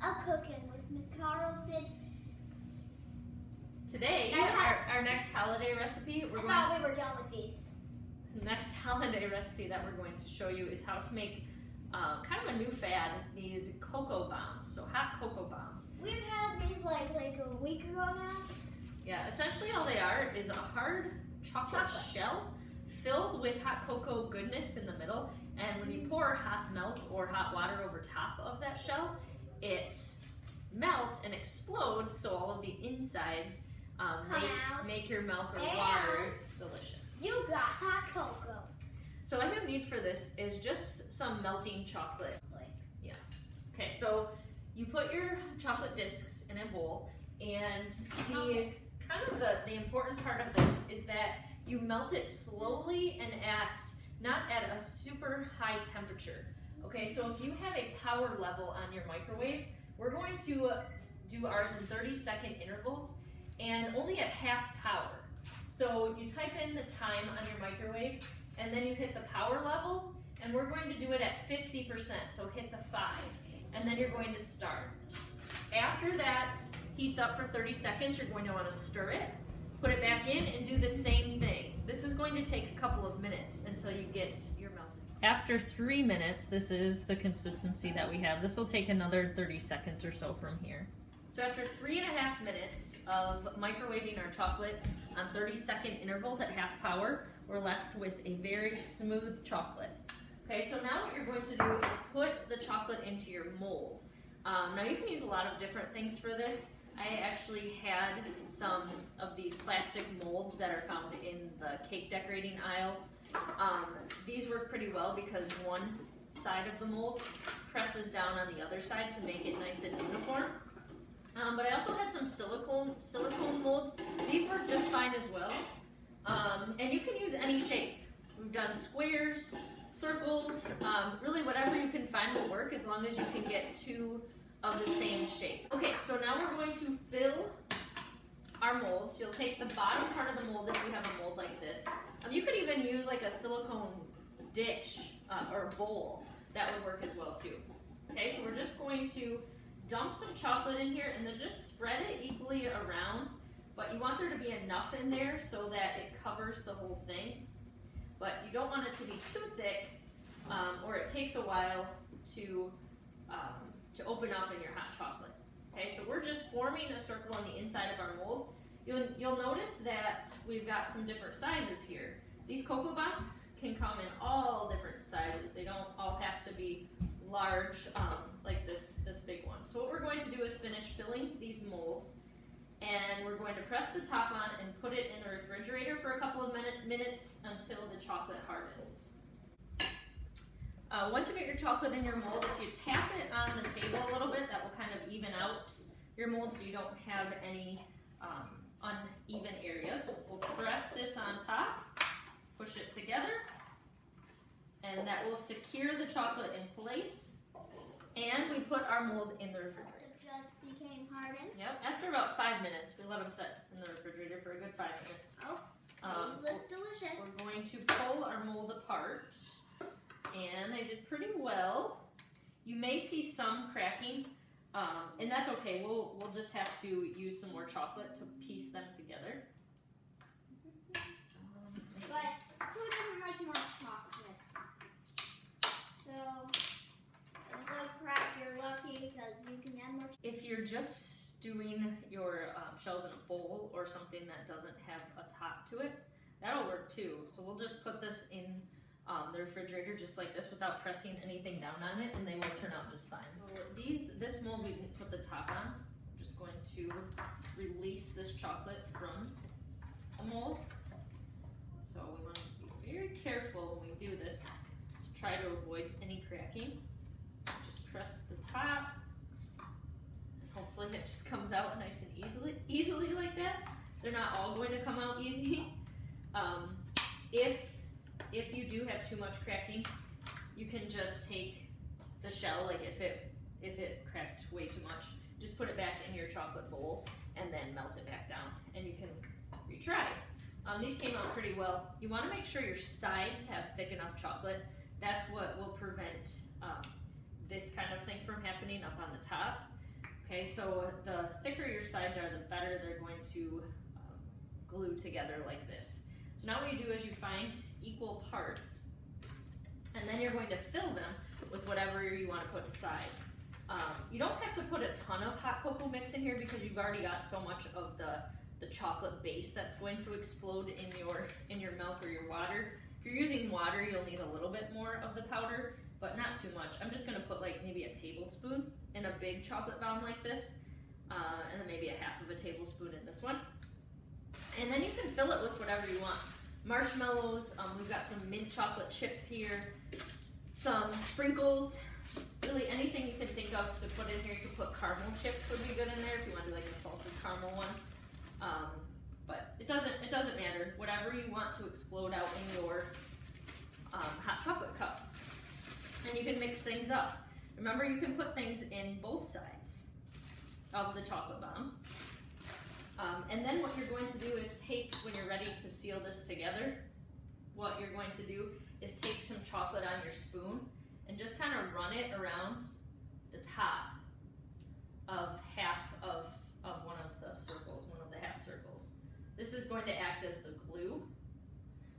a cooking with Miss Carlson. Today, our next holiday recipe, I thought we were done with these. The next holiday recipe that we're going to show you is how to make kind of a new fad, these cocoa bombs, so hot cocoa bombs. We've had these like a week ago now. Yeah, essentially all they are is a hard chocolate shell filled with hot cocoa goodness in the middle, and when you pour hot milk or hot water over top of that shell, it melts and explodes, so all of the insides make your milk or water delicious. You got hot cocoa. So what you need for this is just some melting chocolate. Yeah. Okay, so you put your chocolate discs in a bowl, and the important part of this is that you melt it slowly and not at a super high temperature. Okay, so if you have a power level on your microwave, we're going to do ours in 30-second intervals and only at half power. So you type in the time on your microwave and then you hit the power level, and we're going to do it at 50%, so hit the 5, and then you're going to start. After that heats up for 30 seconds, you're going to want to stir it, put it back in, and do the same thing. This is going to take a couple of minutes until you get your melted. After 3 minutes, this is the consistency that we have. This will take another 30 seconds or so from here. So after 3.5 minutes of microwaving our chocolate on 30-second intervals at half power, we're left with a very smooth chocolate. Okay, so now what you're going to do is put the chocolate into your mold. Now you can use a lot of different things for this. I actually had some of these plastic molds that are found in the cake decorating aisles. These work pretty well because one side of the mold presses down on the other side to make it nice and uniform. But I also had some silicone molds. These work just fine as well. And you can use any shape. We've done squares, circles, really whatever you can find will work as long as you can get two of the same shape. Okay, so now we're going to fill our molds. You'll take the bottom part of the mold if you have a mold like this. You could even use like a silicone dish or bowl. That would work as well too. Okay, so we're just going to dump some chocolate in here and then just spread it equally around, but you want there to be enough in there so that it covers the whole thing. But you don't want it to be too thick or it takes a while to open up in your hot chocolate. Okay, so we're just forming a circle on the inside of our mold. You'll notice that we've got some different sizes here. These cocoa bombs can come in all different sizes. They don't all have to be large like this big one. So what we're going to do is finish filling these molds, and we're going to press the top on and put it in the refrigerator for a couple of minutes until the chocolate hardens. Once you get your chocolate in your mold, if you tap it on the table a little bit, that will kind of even out your mold so you don't have any uneven areas. We'll press this on top, push it together, and that will secure the chocolate in place. And we put our mold in the refrigerator. It just became hardened? Yep, after about 5 minutes. We let them set in the refrigerator for a good 5 minutes. Oh, these look delicious. We're going to pull our mold apart, and they did pretty well. You may see some cracking, and that's okay. We'll just have to use some more chocolate to piece them together. But who doesn't like more chocolate? So if those crack, you're lucky because you can add more. If you're just doing your shells in a bowl or something that doesn't have a top to it, that'll work too. So we'll just put this in the refrigerator just like this without pressing anything down on it, and they will turn out just fine. So this mold we didn't put the top on. I'm just going to release this chocolate from the mold. So we want to be very careful when we do this to try to avoid any cracking. Just press the top. Hopefully it just comes out nice and easily like that. They're not all going to come out easy. If you do have too much cracking, you can just take the shell, like if it cracked way too much, just put it back in your chocolate bowl and then melt it back down, and you can retry. These came out pretty well. You want to make sure your sides have thick enough chocolate. That's what will prevent this kind of thing from happening up on the top. Okay, so the thicker your sides are, the better they're going to glue together like this. So now what you do is you find equal parts, and then you're going to fill them with whatever you want to put inside. You don't have to put a ton of hot cocoa mix in here because you've already got so much of the chocolate base that's going to explode in your milk or your water. If you're using water, you'll need a little bit more of the powder, but not too much. I'm just gonna put like maybe a tablespoon in a big chocolate bomb like this, and then maybe a half of a tablespoon in this one. And then you can fill it with whatever you want. Marshmallows, we've got some mint chocolate chips here, some sprinkles, really anything you can think of to put in here. You could put caramel chips would be good in there if you want to do like a salted caramel one. But it doesn't matter. Whatever you want to explode out in your hot chocolate cup. And you can mix things up. Remember, you can put things in both sides of the chocolate bomb. And then what you're going to do is take, when you're ready to seal this together, what you're going to do is take some chocolate on your spoon and just kind of run it around the top of half of one of the circles, one of the half circles. This is going to act as the glue.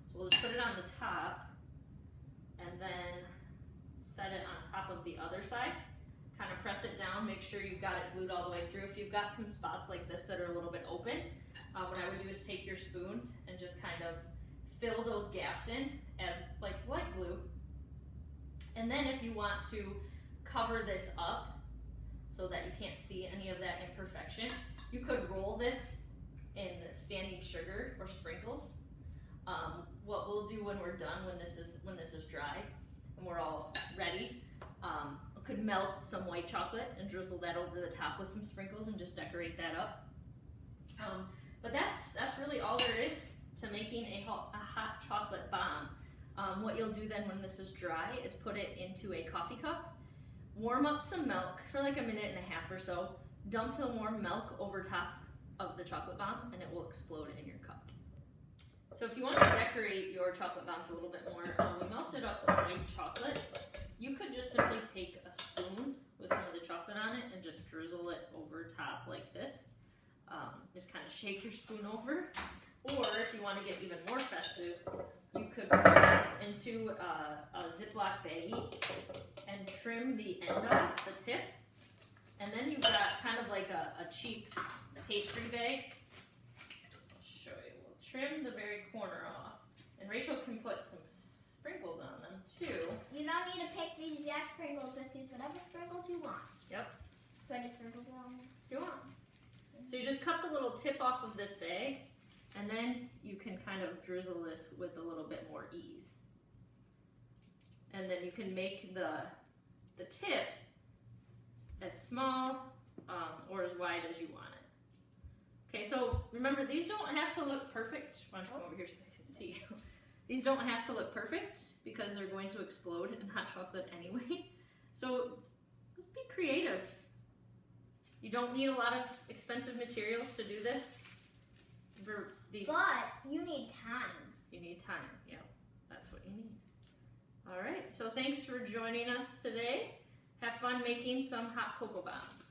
So we'll just put it on the top and then set it on top of the other side. Kind of press it down, make sure you've got it glued all the way through. If you've got some spots like this that are a little bit open, what I would do is take your spoon and just kind of fill those gaps in as like glue. And then if you want to cover this up so that you can't see any of that imperfection, you could roll this in standing sugar or sprinkles. What we'll do when we're done, when this is dry and we're all ready, could melt some white chocolate and drizzle that over the top with some sprinkles and just decorate that up. But that's really all there is to making a hot chocolate bomb. What you'll do then when this is dry is put it into a coffee cup, warm up some milk for like a minute and a half or so, dump the warm milk over top of the chocolate bomb, and it will explode in your cup. So if you want to decorate your chocolate bombs a little bit more, we melted up some white chocolate. You could just simply take a spoon with some of the chocolate on it and just drizzle it over top like this. Just kind of shake your spoon over. Or if you want to get even more festive, you could put this into a Ziploc baggie and trim the end off, the tip. And then you've got kind of like a cheap pastry bag. I'll show you. We'll trim the very corner off. And Rachel can put some sprinkles on them too. You don't need to pick the exact sprinkles, just use whatever sprinkles you want. Yep. So I just sprinkle it on? If you want. So you just cut the little tip off of this bag, and then you can kind of drizzle this with a little bit more ease. And then you can make the tip as small or as wide as you want it. Okay, so remember, these don't have to look perfect. Why don't you come over here so I can see you? These don't have to look perfect because they're going to explode in hot chocolate anyway. So let's be creative. You don't need a lot of expensive materials to do this. But you need time. You need time, yeah. That's what you need. All right, so thanks for joining us today. Have fun making some hot cocoa bombs.